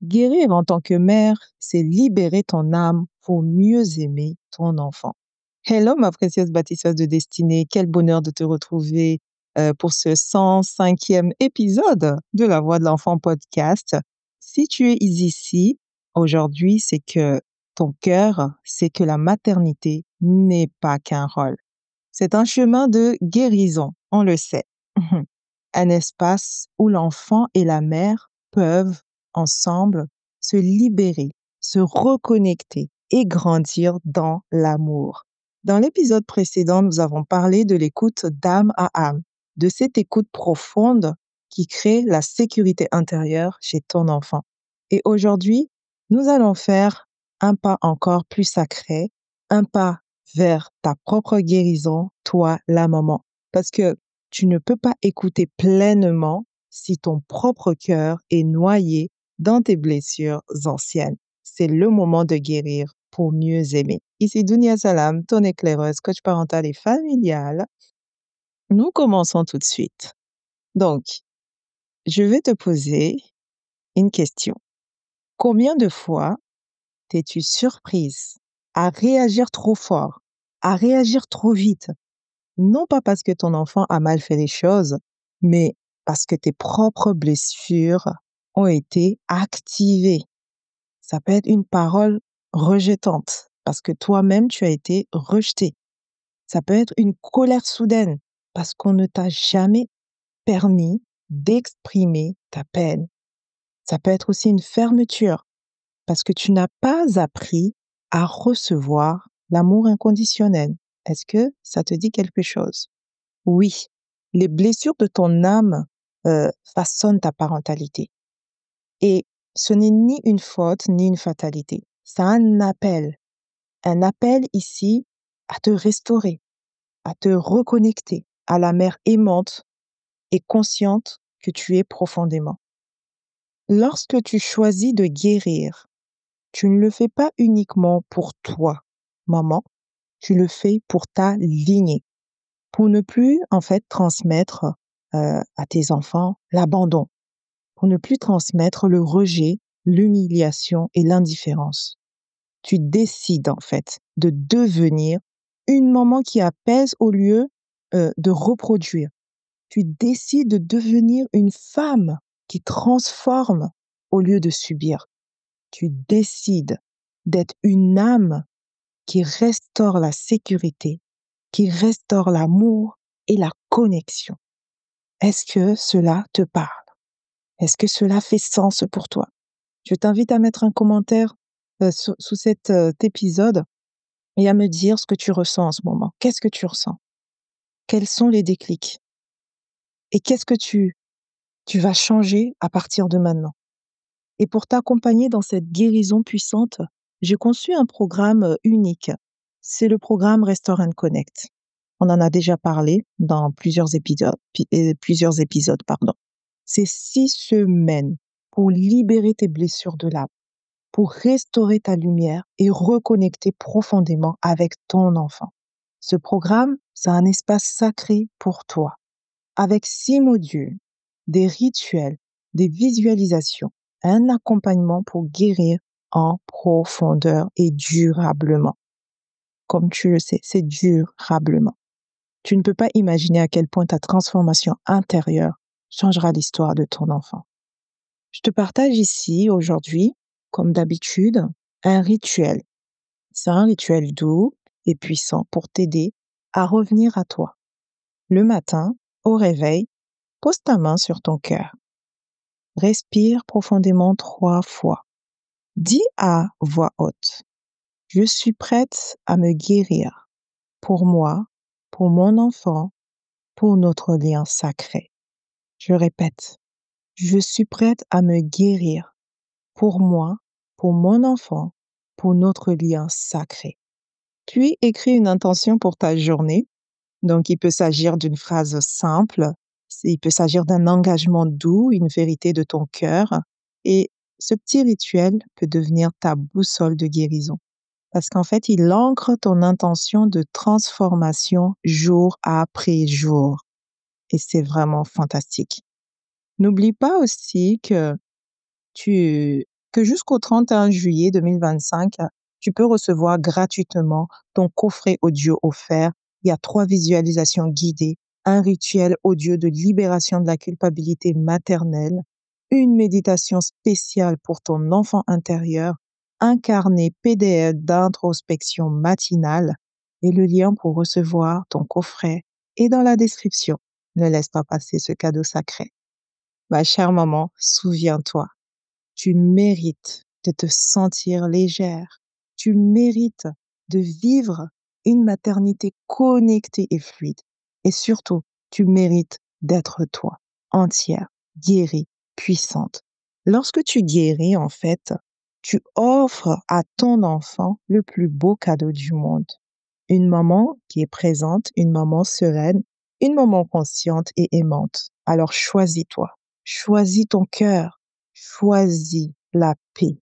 Guérir en tant que mère, c'est libérer ton âme pour mieux aimer ton enfant. Hello, ma précieuse bâtisseuse de destinée. Quel bonheur de te retrouver pour ce 105e épisode de La Voix de l'Enfant podcast. Si tu es ici aujourd'hui, c'est que ton cœur sait que la maternité n'est pas qu'un rôle. C'est un chemin de guérison, on le sait. Un espace où l'enfant et la mère peuvent ensemble se libérer, se reconnecter et grandir dans l'amour. Dans l'épisode précédent, nous avons parlé de l'écoute d'âme à âme, de cette écoute profonde qui crée la sécurité intérieure chez ton enfant. Et aujourd'hui, nous allons faire un pas encore plus sacré, un pas vers ta propre guérison, toi, la maman. Parce que tu ne peux pas écouter pleinement si ton propre cœur est noyé dans tes blessures anciennes. C'est le moment de guérir pour mieux aimer. Ici Dunia Salam, ton éclaireuse, coach parental et familial. Nous commençons tout de suite. Donc, je vais te poser une question. Combien de fois t'es-tu surprise à réagir trop fort, à réagir trop vite? Non pas parce que ton enfant a mal fait les choses, mais parce que tes propres blessures ont été activées. Ça peut être une parole rejetante, parce que toi-même, tu as été rejeté. Ça peut être une colère soudaine, parce qu'on ne t'a jamais permis d'exprimer ta peine. Ça peut être aussi une fermeture, parce que tu n'as pas appris à recevoir l'amour inconditionnel. Est-ce que ça te dit quelque chose? Oui, les blessures de ton âme façonnent ta parentalité. Et ce n'est ni une faute ni une fatalité. C'est un appel. Un appel ici à te restaurer, à te reconnecter à la mère aimante et consciente que tu es profondément. Lorsque tu choisis de guérir, tu ne le fais pas uniquement pour toi, maman, tu le fais pour ta lignée, pour ne plus en fait transmettre à tes enfants l'abandon, pour ne plus transmettre le rejet, l'humiliation et l'indifférence. Tu décides en fait de devenir une maman qui apaise au lieu de reproduire. Tu décides de devenir une femme qui transforme au lieu de subir. Tu décides d'être une âme qui restaure la sécurité, qui restaure l'amour et la connexion. Est-ce que cela te parle? Est-ce que cela fait sens pour toi? Je t'invite à mettre un commentaire sous cet épisode et à me dire ce que tu ressens en ce moment. Qu'est-ce que tu ressens? Quels sont les déclics? Et qu'est-ce que tu vas changer à partir de maintenant? Et pour t'accompagner dans cette guérison puissante, j'ai conçu un programme unique. C'est le programme Restore and Connect. On en a déjà parlé dans plusieurs épisodes, pardon. C'est 6 semaines pour libérer tes blessures de l'âme, pour restaurer ta lumière et reconnecter profondément avec ton enfant. Ce programme, c'est un espace sacré pour toi, avec 6 modules, des rituels, des visualisations, un accompagnement pour guérir en profondeur et durablement. Comme tu le sais, c'est durablement. Tu ne peux pas imaginer à quel point ta transformation intérieure changera l'histoire de ton enfant. Je te partage ici, aujourd'hui, comme d'habitude, un rituel. C'est un rituel doux et puissant pour t'aider à revenir à toi. Le matin, au réveil, pose ta main sur ton cœur. Respire profondément 3 fois. Dis à voix haute: je suis prête à me guérir pour moi, pour mon enfant, pour notre lien sacré. Je répète, je suis prête à me guérir pour moi, pour mon enfant, pour notre lien sacré. Puis écris une intention pour ta journée. Donc, il peut s'agir d'une phrase simple, il peut s'agir d'un engagement doux, une vérité de ton cœur. Et ce petit rituel peut devenir ta boussole de guérison. Parce qu'en fait, il ancre ton intention de transformation jour après jour. Et c'est vraiment fantastique. N'oublie pas aussi que tu que jusqu'au 31 juillet 2025, tu peux recevoir gratuitement ton coffret audio offert. Il y a 3 visualisations guidées, un rituel audio de libération de la culpabilité maternelle, une méditation spéciale pour ton enfant intérieur, un carnet PDF d'introspection matinale et le lien pour recevoir ton coffret est dans la description. Ne laisse pas passer ce cadeau sacré. Ma chère maman, souviens-toi, tu mérites de te sentir légère. Tu mérites de vivre une maternité connectée et fluide. Et surtout, tu mérites d'être toi, entière, guérie, puissante. Lorsque tu guéris, en fait, tu offres à ton enfant le plus beau cadeau du monde. Une maman qui est présente, une maman sereine, une maman consciente et aimante. Alors choisis-toi, choisis ton cœur, choisis la paix.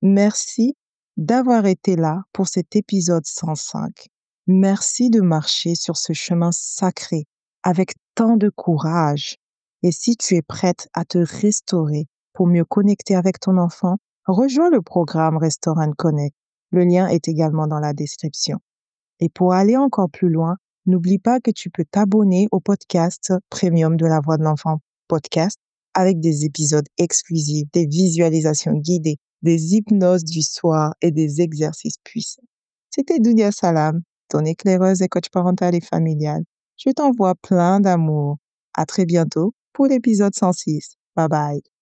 Merci d'avoir été là pour cet épisode 105. Merci de marcher sur ce chemin sacré avec tant de courage. Et si tu es prête à te restaurer pour mieux connecter avec ton enfant, rejoins le programme Restore and Connect. Le lien est également dans la description. Et pour aller encore plus loin, n'oublie pas que tu peux t'abonner au podcast Premium de la Voix de l'Enfant podcast avec des épisodes exclusifs, des visualisations guidées, des hypnoses du soir et des exercices puissants. C'était Dounia Salam, ton éclaireuse et coach parental et familial. Je t'envoie plein d'amour. À très bientôt pour l'épisode 106. Bye bye.